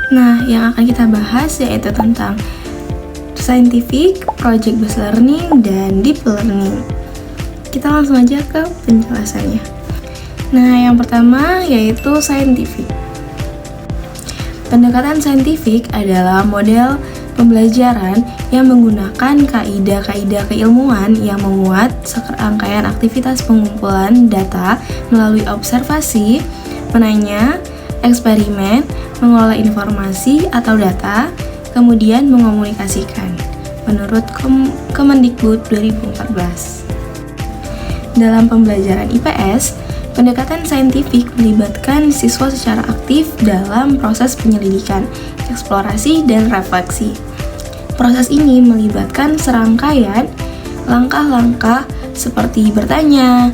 Nah, yang akan kita bahas yaitu tentang scientific, project based learning, dan deep learning. Kita langsung aja ke penjelasannya. Nah, yang pertama yaitu scientific. Pendekatan saintifik adalah model pembelajaran yang menggunakan kaidah-kaidah keilmuan yang memuat serangkaian aktivitas pengumpulan data melalui observasi, menanya, eksperimen, mengolah informasi atau data, kemudian mengomunikasikan, menurut Kemendikbud 2014. Dalam pembelajaran IPS, pendekatan saintifik melibatkan siswa secara aktif dalam proses penyelidikan, eksplorasi, dan refleksi. Proses ini melibatkan serangkaian langkah-langkah seperti bertanya,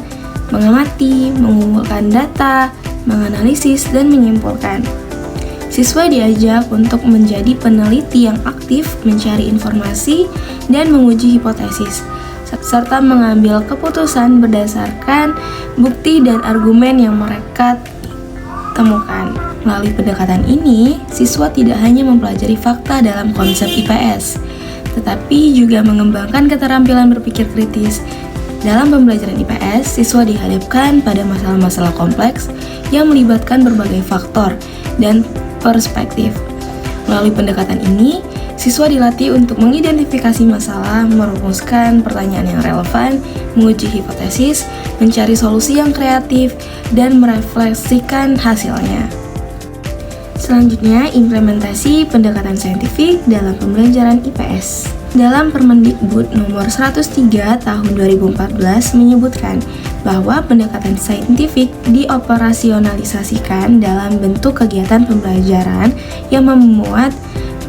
mengamati, mengumpulkan data, menganalisis, dan menyimpulkan. Siswa diajak untuk menjadi peneliti yang aktif, mencari informasi, dan menguji hipotesis, serta mengambil keputusan berdasarkan bukti dan argumen yang mereka temukan. Melalui pendekatan ini, siswa tidak hanya mempelajari fakta dalam konsep IPS, tetapi juga mengembangkan keterampilan berpikir kritis. Dalam pembelajaran IPS, siswa dihadapkan pada masalah-masalah kompleks yang melibatkan berbagai faktor dan perspektif. Melalui pendekatan ini, siswa dilatih untuk mengidentifikasi masalah, merumuskan pertanyaan yang relevan, menguji hipotesis, mencari solusi yang kreatif, dan merefleksikan hasilnya. Selanjutnya, implementasi pendekatan saintifik dalam pembelajaran IPS. Dalam Permendikbud nomor 103 tahun 2014 menyebutkan bahwa pendekatan saintifik dioperasionalisasikan dalam bentuk kegiatan pembelajaran yang memuat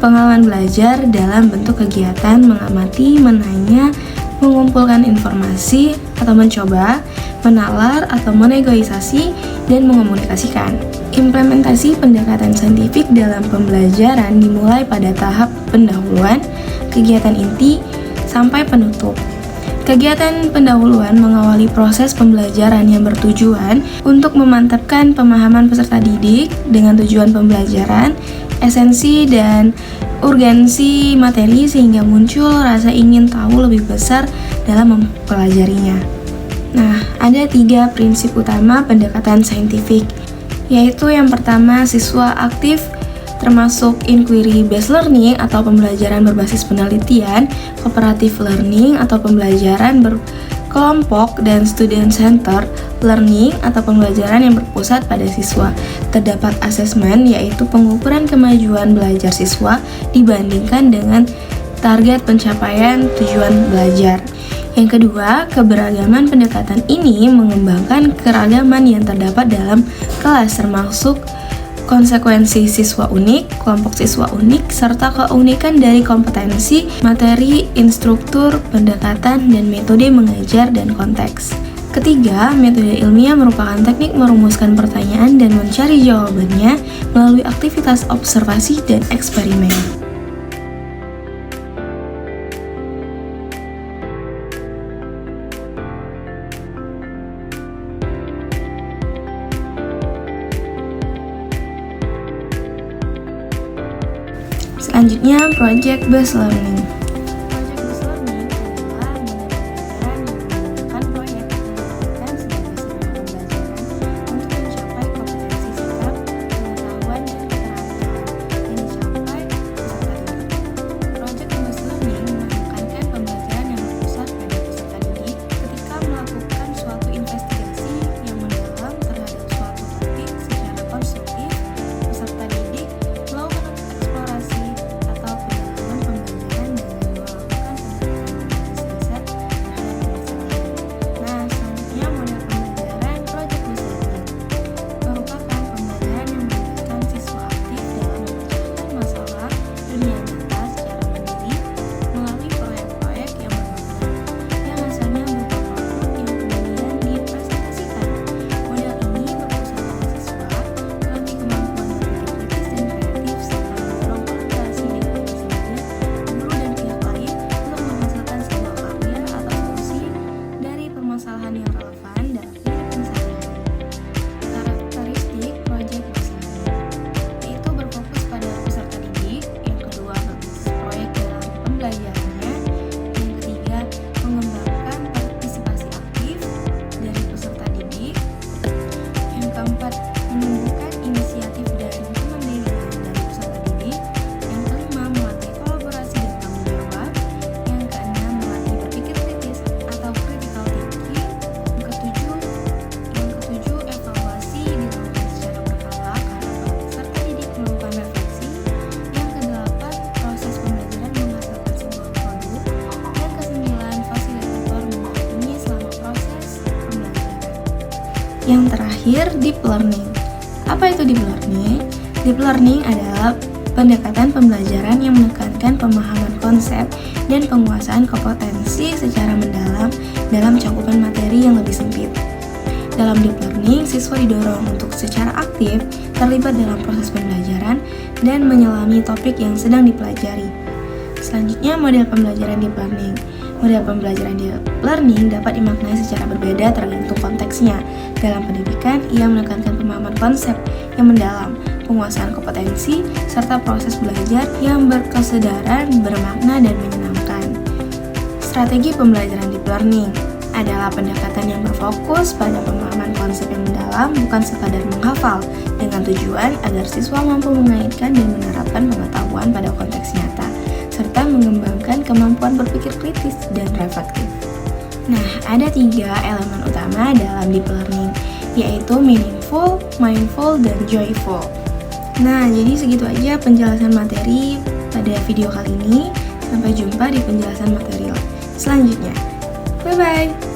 pengalaman belajar dalam bentuk kegiatan mengamati, menanya, mengumpulkan informasi atau mencoba, menalar atau menegosiasi, dan mengomunikasikan. Implementasi pendekatan saintifik dalam pembelajaran dimulai pada tahap pendahuluan, kegiatan inti, sampai penutup. Kegiatan pendahuluan mengawali proses pembelajaran yang bertujuan untuk memantapkan pemahaman peserta didik dengan tujuan pembelajaran, esensi dan urgensi materi sehingga muncul rasa ingin tahu lebih besar dalam mempelajarinya. Nah, ada 3 prinsip utama pendekatan saintifik, yaitu yang pertama, siswa aktif termasuk inquiry based learning atau pembelajaran berbasis penelitian, cooperative learning atau pembelajaran berkelompok, dan student centered learning atau pembelajaran yang berpusat pada siswa. Terdapat asesmen, yaitu pengukuran kemajuan belajar siswa dibandingkan dengan target pencapaian tujuan belajar. Yang kedua, keberagaman pendekatan ini mengembangkan keragaman yang terdapat dalam kelas, termasuk konsekuensi siswa unik, kelompok siswa unik, serta keunikan dari kompetensi, materi, instruktur, pendekatan, dan metode mengajar dan konteks. Ketiga, metode ilmiah merupakan teknik merumuskan pertanyaan dan mencari jawabannya melalui aktivitas observasi dan eksperimen. Selanjutnya, project based learning. Project based learning adalah pembelajaran yang menggunakan proyek dan sebagai sarana pembelajaran untuk mencapai kompetensi sikap, pengetahuan, dan keterampilan yang dicapai peserta didik. Project based learning menekankan pembelajaran yang berpusat pada peserta didik ketika melakukan suatu investigasi yang mendalam terhadap suatu topik secara konstruktif. Peserta didik melakukan eksplorasi atau pendalaman pembelajaran dengan terakhir, deep learning. Apa itu deep learning? Deep learning adalah pendekatan pembelajaran yang menekankan pemahaman konsep dan penguasaan kompetensi secara mendalam dalam cakupan materi yang lebih sempit. Dalam deep learning, siswa didorong untuk secara aktif terlibat dalam proses pembelajaran dan menyelami topik yang sedang dipelajari. Selanjutnya, model pembelajaran deep learning. Model pembelajaran deep learning dapat dimaknai secara berbeda tergantung konteksnya. Dalam pendidikan, ia menekankan pemahaman konsep yang mendalam, penguasaan kompetensi, serta proses belajar yang berkesedaran, bermakna, dan menyenangkan. Strategi pembelajaran deep learning adalah pendekatan yang berfokus pada pemahaman konsep yang mendalam, bukan sekadar menghafal, dengan tujuan agar siswa mampu mengaitkan dan menerapkan pengetahuan pada konteks nyata, serta mengembangkan kemampuan berpikir kritis dan reflektif. Nah, ada 3 elemen utama dalam deep learning, yaitu meaningful, mindful, dan joyful. Nah, jadi segitu aja penjelasan materi pada video kali ini. Sampai jumpa di penjelasan materi selanjutnya. Bye-bye!